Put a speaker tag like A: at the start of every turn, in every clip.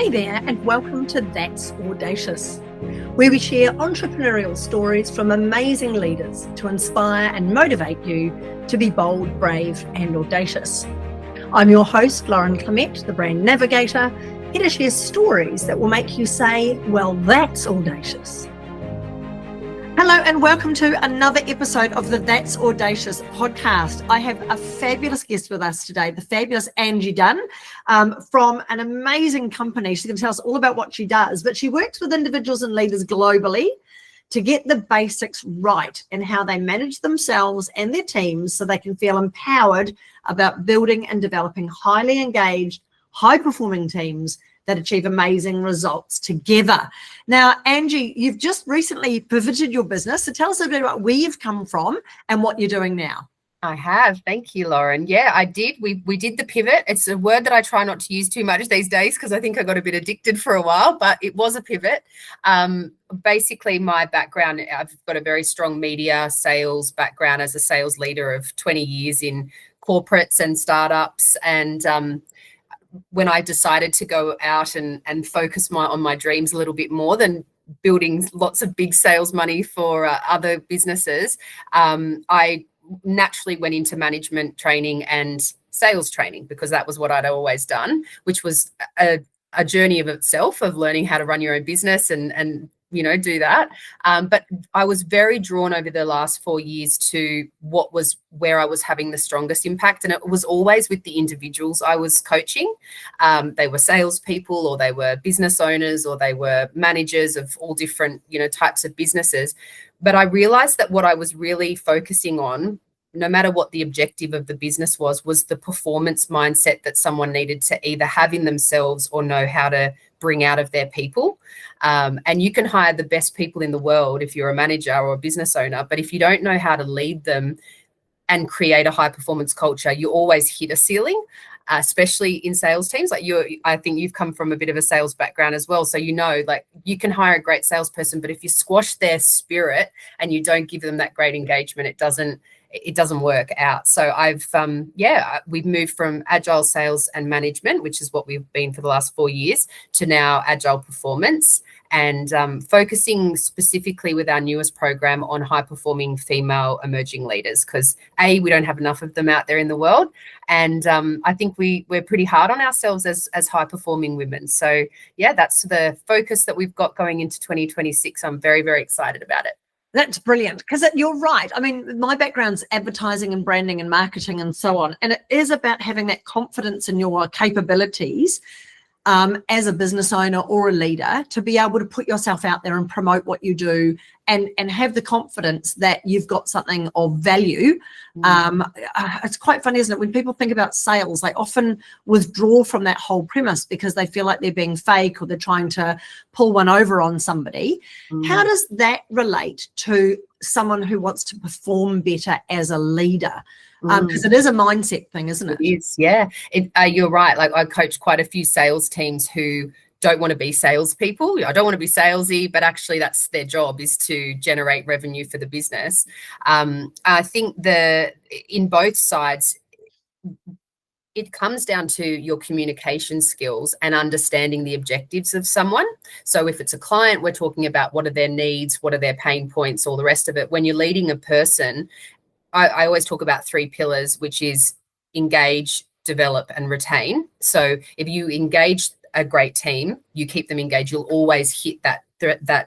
A: Hey there, and welcome to That's Audacious, where we share entrepreneurial stories from amazing leaders to inspire and motivate you to be bold, brave, and audacious. I'm your host, Lauren Clement, the brand navigator, here to share stories that will make you say, well, that's audacious. Hello and welcome to another episode of the That's Audacious podcast. I have a fabulous guest with us today, the fabulous Angie Dunn from an amazing company. She's going to tell us all about what she does, but she works with individuals and leaders globally to get the basics right and how they manage themselves and their teams so they can feel empowered about building and developing highly engaged, high-performing teams that achieve amazing results together. Now, Angie, you've just recently pivoted your business. So tell us a bit about where you've come from and what you're doing now.
B: I have. Thank you, Lauren. Yeah, I did. We did the pivot. It's a word that I try not to use too much these days because I think I got a bit addicted for a while, but it was a pivot. Basically, my background, I've got a very strong media sales background as a sales leader of 20 years in corporates and startups. And when I decided to go out and focus on my dreams a little bit more than building lots of big sales money for other businesses, I naturally went into management training and sales training because that was what I'd always done, which was a journey of itself of learning how to run your own business and do that. But I was very drawn over the last 4 years to where I was having the strongest impact. And it was always with the individuals I was coaching. They were salespeople, or they were business owners, or they were managers of all different, types of businesses. But I realized that what I was really focusing on, no matter what the objective of the business was the performance mindset that someone needed to either have in themselves or know how to bring out of their people. And you can hire the best people in the world if you're a manager or a business owner, but if you don't know how to lead them and create a high performance culture, you always hit a ceiling, especially in sales teams. I think you've come from a bit of a sales background as well. So, you can hire a great salesperson, but if you squash their spirit and you don't give them that great engagement, it doesn't work out. So we've moved from Agile Sales and Management, which is what we've been for the last 4 years, to now Agile Performance, and focusing specifically with our newest program on high-performing female emerging leaders because, we don't have enough of them out there in the world. And I think we're pretty hard on ourselves as high-performing women. So, that's the focus that we've got going into 2026. I'm very, very excited about it.
A: That's brilliant because you're right. I mean, my background's advertising and branding and marketing and so on. And it is about having that confidence in your capabilities as a business owner or a leader to be able to put yourself out there and promote what you do and have the confidence that you've got something of value. It's quite funny, isn't it? When people think about sales, they often withdraw from that whole premise because they feel like they're being fake or they're trying to pull one over on somebody. How does that relate to someone who wants to perform better as a leader? Because it is a mindset thing, isn't it?
B: It is, yeah. You're right. I coach quite a few sales teams who don't want to be salespeople. I don't want to be salesy, but actually that's their job, is to generate revenue for the business. I think in both sides, it comes down to your communication skills and understanding the objectives of someone. So if it's a client, we're talking about what are their needs, what are their pain points, all the rest of it. When you're leading a person, I always talk about 3 pillars, which is engage, develop, and retain. So if you engage a great team, you keep them engaged, you'll always hit that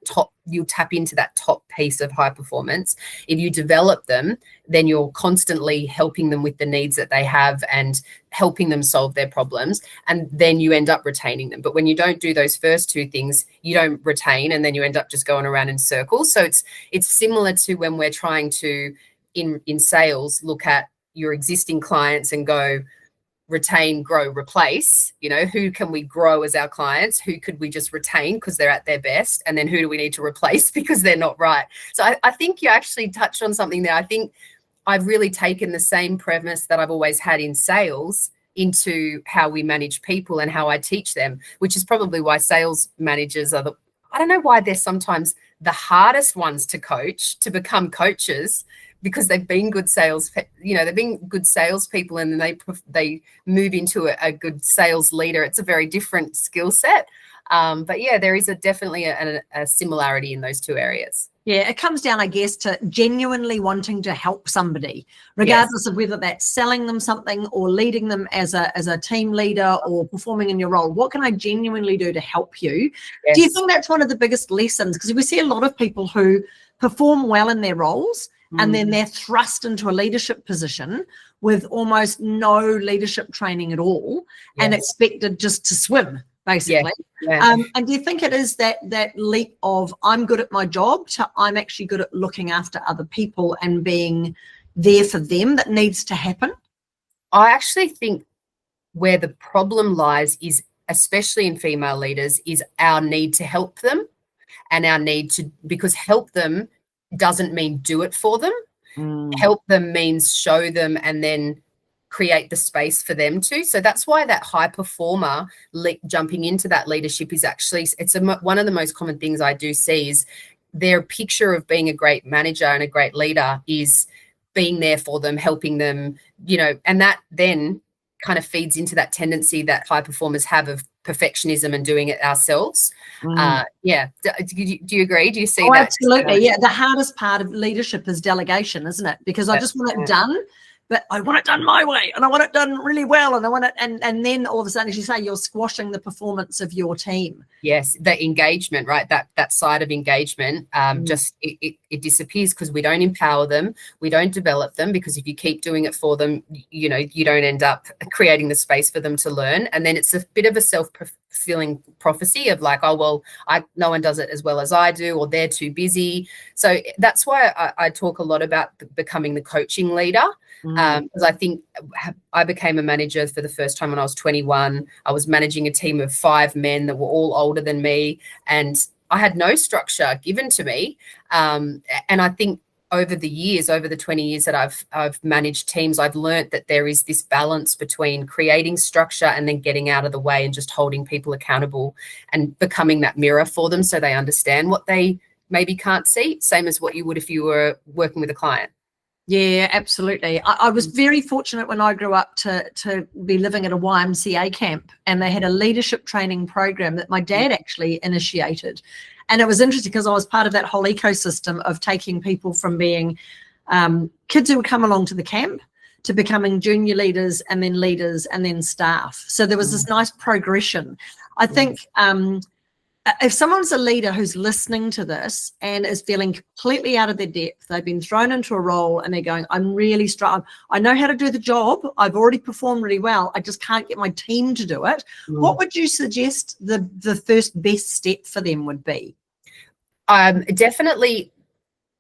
B: top, you'll tap into that top piece of high performance. If you develop them, then you're constantly helping them with the needs that they have and helping them solve their problems. And then you end up retaining them. But when you don't do those first 2 things, you don't retain, and then you end up just going around in circles. So it's similar to when we're trying to, in sales, look at your existing clients and go retain, grow, replace. Who can we grow as our clients? Who could we just retain because they're at their best? And then who do we need to replace because they're not right? So I think you actually touched on something there. I think I've really taken the same premise that I've always had in sales into how we manage people and how I teach them, which is probably why sales managers I don't know why they're sometimes the hardest ones to coach, to become coaches, because they've been good sales, they've been good salespeople, and then they move into a good sales leader. It's a very different skill set. But yeah, there is definitely a similarity in those two areas.
A: Yeah, it comes down, I guess, to genuinely wanting to help somebody,
B: Yes.
A: regardless of whether that's selling them something or leading them as a team leader or performing in your role. What can I genuinely do to help you?
B: Yes.
A: Do you think that's one of the biggest lessons? Because we see a lot of people who perform well in their roles and then they're thrust into a leadership position with almost no leadership training at all and expected just to swim, basically.
B: Yeah.
A: And do you think it is that leap of I'm good at my job to I'm actually good at looking after other people and being there for them that needs to happen?
B: I actually think where the problem lies is, especially in female leaders, is our need to help them and our need to, because help them doesn't mean do it for them. Help them means show them and then create the space for them to. So that's why that high performer jumping into that leadership is actually, one of the most common things I do see is their picture of being a great manager and a great leader is being there for them, helping them, and that then kind of feeds into that tendency that high performers have of perfectionism and doing it ourselves. Yeah. Do you agree? Do you see that?
A: Absolutely. Yeah. The hardest part of leadership is delegation, isn't it? Because I just want it done, but I want it done my way and I want it done really well. And I want it, and then all of a sudden, as you say, you're squashing the performance of your team.
B: Yes. The engagement, right? That side of engagement, just it disappears because we don't empower them. We don't develop them, because if you keep doing it for them, you don't end up creating the space for them to learn. And then it's a bit of a self-fulfilling prophecy of like, oh, well, no one does it as well as I do, or they're too busy. So that's why I talk a lot about becoming the coaching leader. Because I think I became a manager for the first time when I was 21. I was managing a team of 5 men that were all older than me, and I had no structure given to me. And I think over the 20 years that I've managed teams, I've learned that there is this balance between creating structure and then getting out of the way and just holding people accountable and becoming that mirror for them so they understand what they maybe can't see, same as what you would if you were working with a client.
A: Yeah, absolutely. I was very fortunate when I grew up to be living at a YMCA camp, and they had a leadership training program that my dad actually initiated. And it was interesting because I was part of that whole ecosystem of taking people from being kids who would come along to the camp to becoming junior leaders and then staff. So there was this nice progression. I think if someone's a leader who's listening to this and is feeling completely out of their depth, they've been thrown into a role and they're going, I'm really struggling. I know how to do the job. I've already performed really well. I just can't get my team to do it. What would you suggest the first best step for them would be?
B: Definitely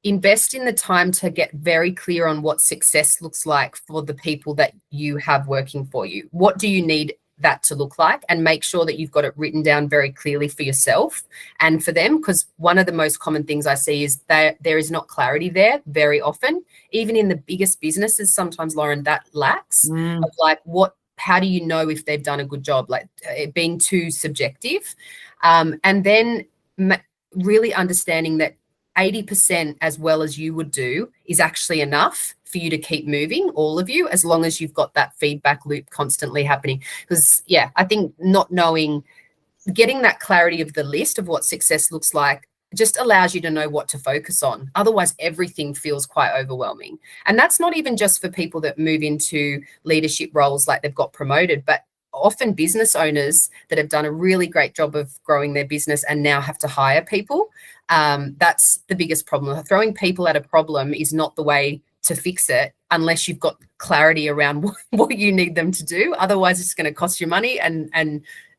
B: invest in the time to get very clear on what success looks like for the people that you have working for you. What do you need that to look like, and make sure that you've got it written down very clearly for yourself and for them, because one of the most common things I see is that there is not clarity there very often, even in the biggest businesses. Sometimes, Lauren, that lacks of like, how do you know if they've done a good job, like it being too subjective, and then really understanding that 80% as well as you would do is actually enough for you to keep moving, all of you, as long as you've got that feedback loop constantly happening. Because, I think getting that clarity of the list of what success looks like just allows you to know what to focus on. Otherwise, everything feels quite overwhelming. And that's not even just for people that move into leadership roles like they've got promoted, but often business owners that have done a really great job of growing their business and now have to hire people. That's the biggest problem. Throwing people at a problem is not the way to fix it unless you've got clarity around what you need them to do. Otherwise, it's going to cost you money and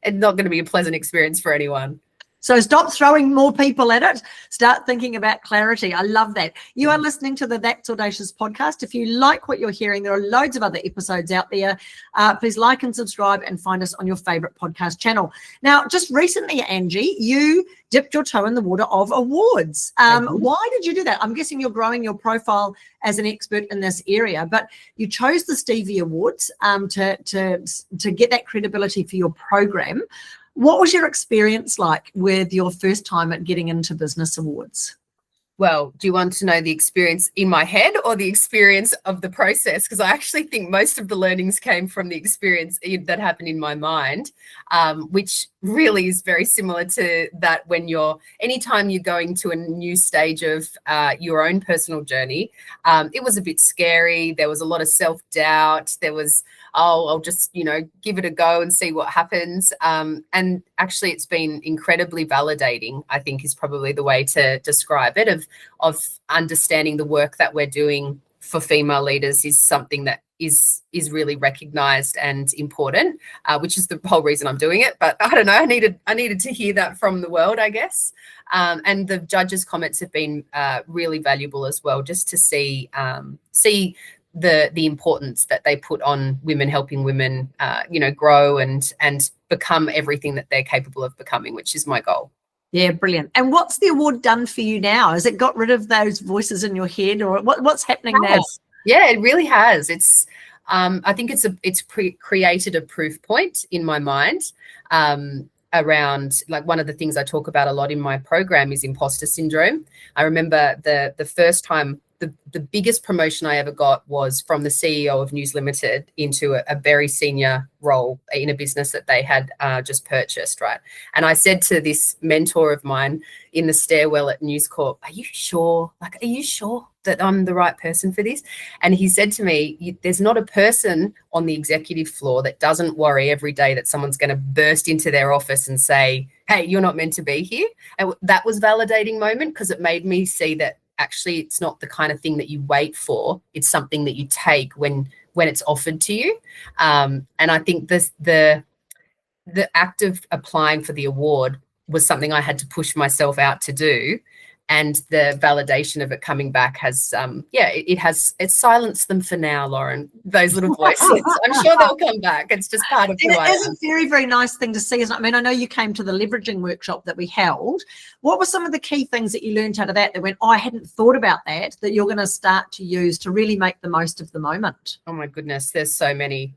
B: it's not going to be a pleasant experience for anyone.
A: So stop throwing more people at it. Start thinking about clarity. I love that. You are listening to the That's Audacious podcast. If you like what you're hearing, there are loads of other episodes out there. Please like and subscribe and find us on your favorite podcast channel. Now, just recently, Angie, you dipped your toe in the water of awards. Why did you do that? I'm guessing you're growing your profile as an expert in this area, but you chose the Stevie Awards to get that credibility for your program. What was your experience like with your first time at getting into business awards?
B: Well, do you want to know the experience in my head or the experience of the process? Because I actually think most of the learnings came from the experience that happened in my mind, which really is very similar to that when anytime you're going to a new stage of your own personal journey. It was a bit scary. There was a lot of self-doubt. There was, I'll just, give it a go and see what happens. And actually it's been incredibly validating, I think is probably the way to describe it, of understanding the work that we're doing for female leaders is something that is really recognized and important, which is the whole reason I'm doing it. But I don't know, I needed to hear that from the world, I guess. And the judges' comments have been really valuable as well, just to see the importance that they put on women, helping women, grow and become everything that they're capable of becoming, which is my goal.
A: Yeah, brilliant. And what's the award done for you now? Has it got rid of those voices in your head, or what's happening now?
B: Yeah, it really has. It's I think it's created a proof point in my mind around, like, one of the things I talk about a lot in my program is imposter syndrome. I remember the first time, the biggest promotion I ever got was from the CEO of News Limited into a very senior role in a business that they had just purchased, right? And I said to this mentor of mine in the stairwell at News Corp, are you sure that I'm the right person for this? And he said to me, there's not a person on the executive floor that doesn't worry every day that someone's going to burst into their office and say, hey, you're not meant to be here. And that was a validating moment, because it made me see that actually it's not the kind of thing that you wait for. It's something that you take when it's offered to you. And I think the act of applying for the award was something I had to push myself out to do. And the validation of it coming back has, it's silenced them for now, Lauren, those little voices. I'm sure they'll come back. It's just part of who I am.
A: It is a very, very nice thing to see, isn't it? I mean, I know you came to the leveraging workshop that we held. What were some of the key things that you learned out of that went, I hadn't thought about that you're going to start to use to really make the most of the moment?
B: Oh, my goodness. There's so many,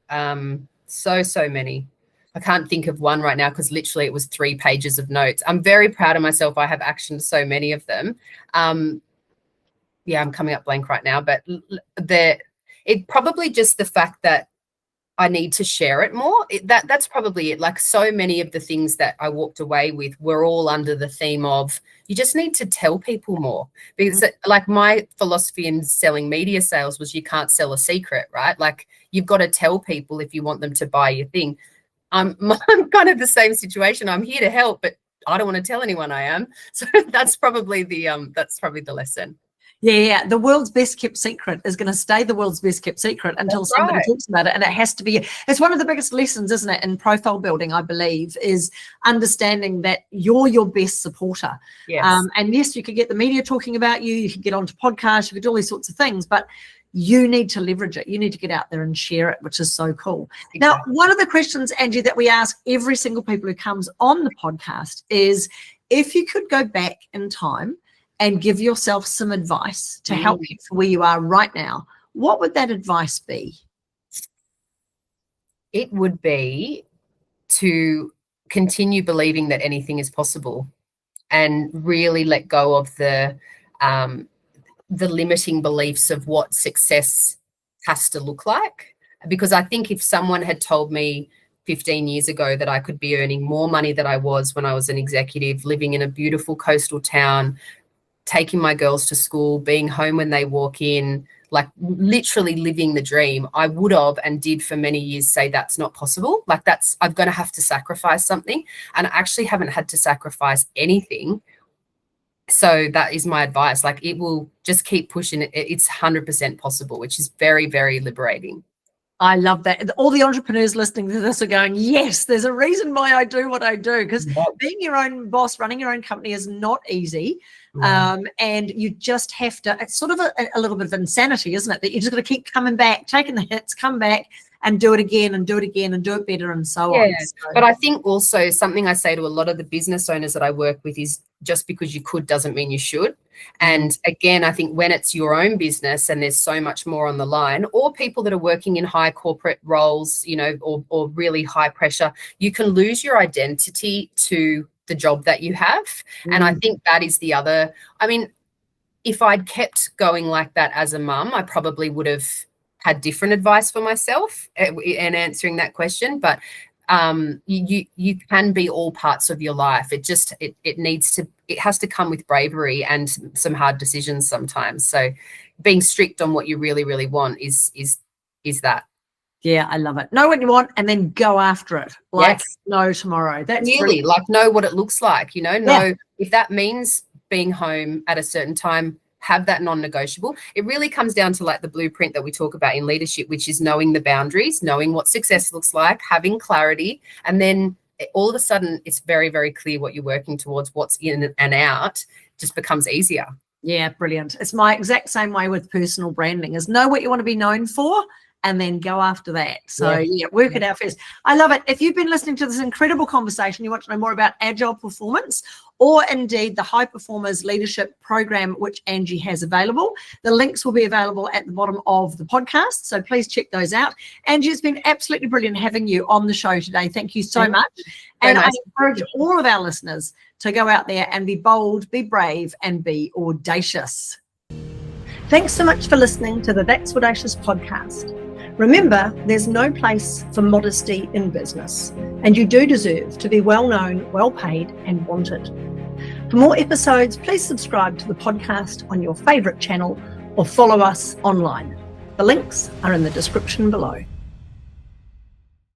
B: so many. I can't think of one right now, because literally it was 3 pages of notes. I'm very proud of myself. I have actioned so many of them. I'm coming up blank right now, but it probably just the fact that I need to share it more. That's probably it. Like, so many of the things that I walked away with were all under the theme of, you just need to tell people more. Because like, my philosophy in selling media sales was, you can't sell a secret, right? Like, you've got to tell people if you want them to buy your thing. I'm kind of the same situation. I'm here to help, but I don't want to tell anyone I am. So that's probably the lesson.
A: Yeah, the world's best kept secret is going to stay the world's best kept secret until somebody talks about it. And it has to be, it's one of the biggest lessons, isn't it, in profile building, I believe, is understanding that you're your best supporter.
B: Yes.
A: And yes, you could get the media talking about you, you could get onto podcasts, you could do all these sorts of things, but you need to leverage it. You need to get out there and share it, which is so cool. Exactly. Now, one of the questions, Angie, that we ask every single people who comes on the podcast is, if you could go back in time and give yourself some advice to help you for where you are right now, what would that advice be?
B: It would be to continue believing that anything is possible, and really let go of the limiting beliefs of what success has to look like. Because I think if someone had told me 15 years ago that I could be earning more money than I was when I was an executive, living in a beautiful coastal town, taking my girls to school, being home when they walk in, like literally living the dream, I would have, and did for many years, say that's not possible. Like, I'm going to have to sacrifice something. And I actually haven't had to sacrifice anything. So that is my advice. Like, it will just keep pushing it. It's 100% possible, which is very, very liberating.
A: I love that. All the entrepreneurs listening to this are going, yes, there's a reason why I do what I do, because being your own boss, running your own company is not easy. And you just have to, it's sort of a little bit of insanity, isn't it? That you're just going to keep coming back, taking the hits, come back and do it again and do it again and do it better and so on. So.
B: But I think also something I say to a lot of the business owners that I work with is, just because you could doesn't mean you should. And again, I think when it's your own business and there's so much more on the line, or people that are working in high corporate roles, or really high pressure, you can lose your identity to the job that you have. And I think that is the other, if I'd kept going like that as a mum, I probably would have had different advice for myself in answering that question. But you can be all parts of your life. It has to come with bravery and some hard decisions sometimes. So being strict on what you really, really want is that.
A: Yeah, I love it. Know what you want and then go after it. Like
B: Yes.
A: no tomorrow. That's
B: Really,
A: brilliant.
B: like know what it looks like, know
A: Yeah.
B: if that means being home at a certain time, have that non-negotiable. It really comes down to like the blueprint that we talk about in leadership, which is knowing the boundaries, knowing what success looks like, having clarity, and then all of a sudden it's very, very clear what you're working towards. What's in and out just becomes easier.
A: Yeah, brilliant. It's my exact same way with personal branding, is know what you want to be known for and then go after that. So work it out first. I love it. If you've been listening to this incredible conversation, you want to know more about Agile Performance or indeed the High Performers Leadership Program, which Angie has available, the links will be available at the bottom of the podcast. So please check those out. Angie, it's been absolutely brilliant having you on the show today. Thank you so much. And I encourage all of our listeners to go out there and be bold, be brave, and be audacious. Thanks so much for listening to the That's Audacious podcast. Remember, there's no place for modesty in business, and you do deserve to be well known, well paid, and wanted. For more episodes, please subscribe to the podcast on your favourite channel or follow us online. The links are in the description below.